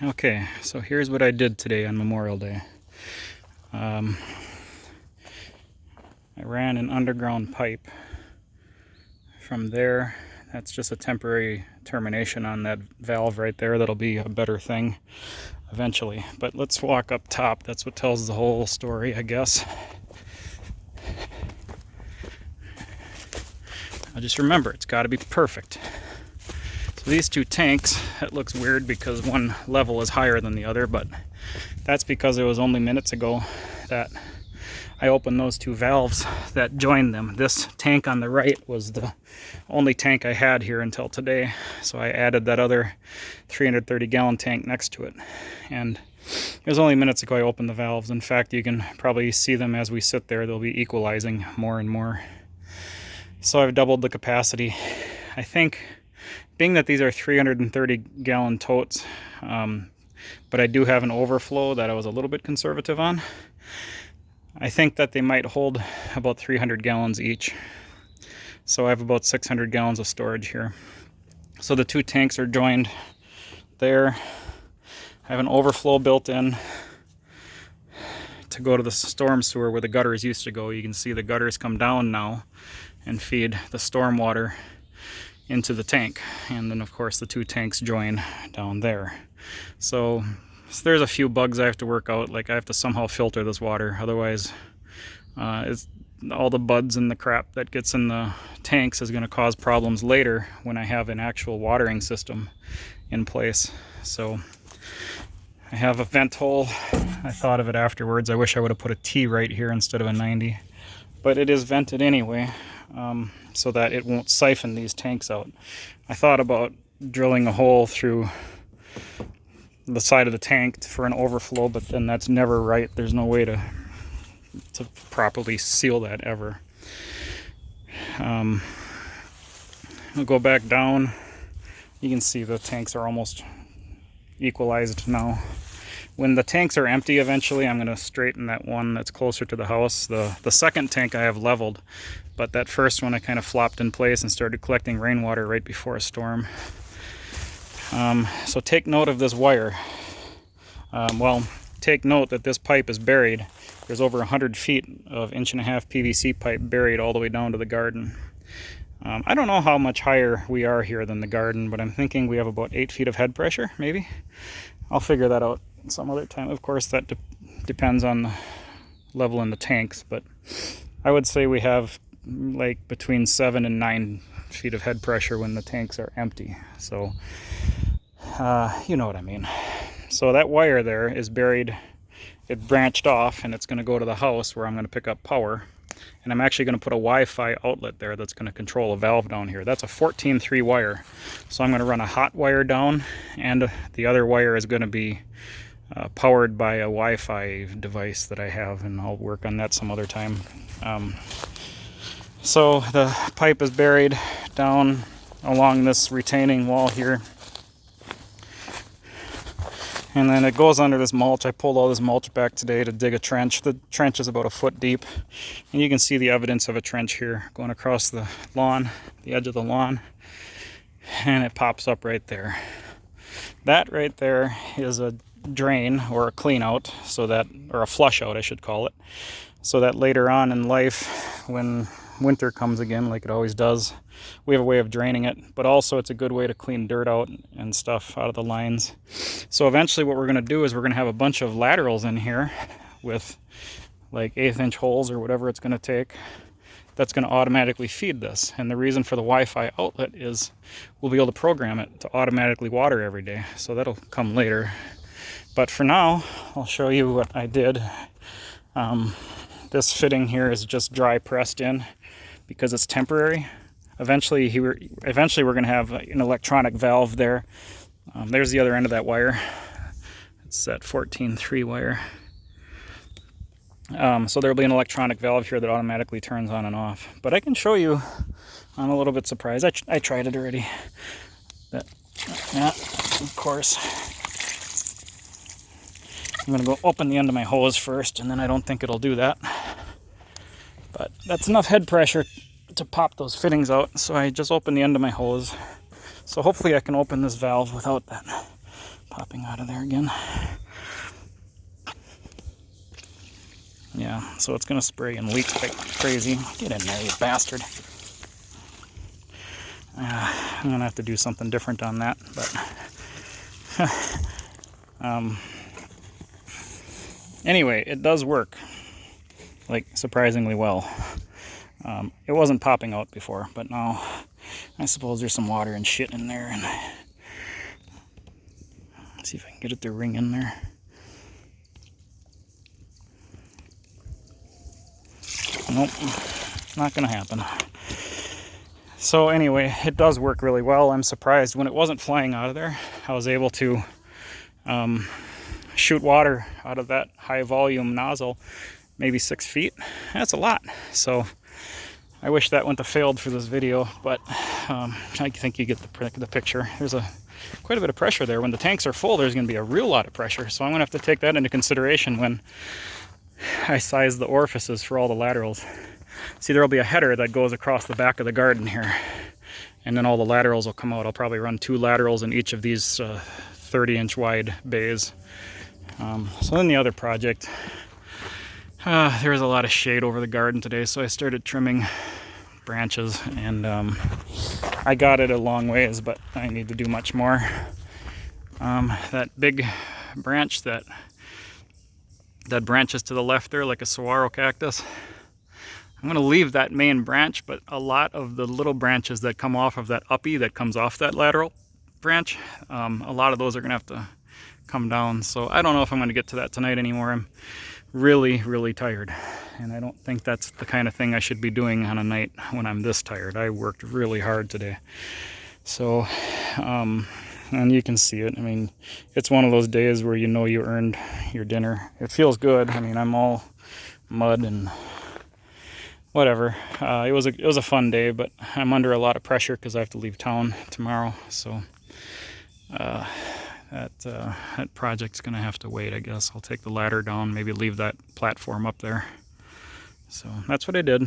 Okay, so here's what I did today on Memorial Day. I ran an underground pipe from there. That's just a temporary termination on that valve right there. That'll be a better thing eventually. But let's walk up top. That's what tells the whole story, I guess. Now just remember, it's got to be perfect. So these two tanks, it looks weird because one level is higher than the other, but that's because it was only minutes ago that I opened those two valves that joined them. This tank on the right was the only tank I had here until today, so I added that other 330-gallon tank next to it. And it was only minutes ago I opened the valves. In fact, you can probably see them as we sit there. They'll be equalizing more and more. So I've doubled the capacity. I think, being that these are 330-gallon totes, but I do have an overflow that I was a little bit conservative on, I think that they might hold about 300 gallons each. So I have about 600 gallons of storage here. So the two tanks are joined there. I have an overflow built in to go to the storm sewer where the gutters used to go. You can see the gutters come down now and feed the storm water into the tank. And then of course the two tanks join down there. So there's a few bugs I have to work out. Like I have to somehow filter this water, otherwise it's all the buds and the crap that gets in the tanks is going to cause problems later when I have an actual watering system in place. So I have a vent hole. I thought of it afterwards. I wish I would have put a T right here instead of a 90, but it is vented anyway, so that it won't siphon these tanks out. I thought about drilling a hole through the side of the tank for an overflow, but then that's never right. There's no way to properly seal that ever. I'll go back down. You can see the tanks are almost equalized now. When the tanks are empty eventually, I'm going to straighten that one that's closer to the house. The second tank I have leveled, but that first one I kind of flopped in place and started collecting rainwater right before a storm. So take note of this wire. Well, take note that this pipe is buried. There's over 100 feet of 1.5-inch PVC pipe buried all the way down to the garden. I don't know how much higher we are here than the garden, but I'm thinking we have about 8 feet of head pressure, maybe. I'll figure that out some other time. Of course, that depends on the level in the tanks, but I would say we have like between 7 and 9 feet of head pressure when the tanks are empty. So you know what I mean. So that wire there is buried. It branched off and it's going to go to the house where I'm going to pick up power, and I'm actually going to put a Wi-Fi outlet there that's going to control a valve down here. That's a 14-3 wire, so I'm going to run a hot wire down, and the other wire is going to be powered by a Wi-Fi device that I have, and I'll work on that some other time. So the pipe is buried down along this retaining wall here, and then it goes under this mulch. I pulled all this mulch back today to dig a trench. The trench is about 1 foot deep, and you can see the evidence of a trench here going across the lawn, the edge of the lawn, and it pops up right there. That right there is a drain or a clean out, so that, or a flush out I should call it, so that later on in life when winter comes again, like it always does, we have a way of draining it, but also it's a good way to clean dirt out and stuff out of the lines. So eventually what we're going to do is we're going to have a bunch of laterals in here with like 1/8-inch holes or whatever it's going to take, that's going to automatically feed this. And the reason for the Wi-Fi outlet is we'll be able to program it to automatically water every day, so that'll come later. But for now, I'll show you what I did. This fitting here is just dry pressed in because it's temporary. Eventually we're going to have an electronic valve there. There's the other end of that wire. It's that 14-3 wire. So there'll be an electronic valve here that automatically turns on and off. But I can show you. I'm a little bit surprised. I tried it already. But yeah, of course. I'm going to go open the end of my hose first, and then I don't think it'll do that. But that's enough head pressure to pop those fittings out, so I just opened the end of my hose. So hopefully I can open this valve without that popping out of there again. Yeah, so it's going to spray and leak like crazy. Get in there, you bastard. I'm going to have to do something different on that, but anyway, it does work, like, surprisingly well. It wasn't popping out before, but now I suppose there's some water and shit in there, and see if I can get it to ring in there. Nope, not gonna happen. So anyway, it does work really well. I'm surprised when it wasn't flying out of there, I was able to shoot water out of that high volume nozzle, maybe 6 feet. That's a lot. So I wish that wouldn't have failed for this video, but I think you get the picture. There's quite a bit of pressure there. When the tanks are full, there's going to be a real lot of pressure. So I'm going to have to take that into consideration when I size the orifices for all the laterals. See, there'll be a header that goes across the back of the garden here, and then all the laterals will come out. I'll probably run 2 laterals in each of these 30-inch wide bays. So then the other project, there was a lot of shade over the garden today, so I started trimming branches, and I got it a long ways, but I need to do much more. That big branch that branches to the left there like a saguaro cactus, I'm going to leave that main branch, but a lot of the little branches that come off of that uppie that comes off that lateral branch, a lot of those are going to have to come down. So I don't know if I'm going to get to that tonight anymore. I'm really tired, and I don't think that's the kind of thing I should be doing on a night when I'm this tired. I worked really hard today. So and you can see it. I mean, it's one of those days where you know you earned your dinner. It feels good. I mean, I'm all mud and whatever. It was a fun day, but I'm under a lot of pressure because I have to leave town tomorrow. So that project's gonna have to wait, I guess. I'll take the ladder down, maybe leave that platform up there. So that's what I did.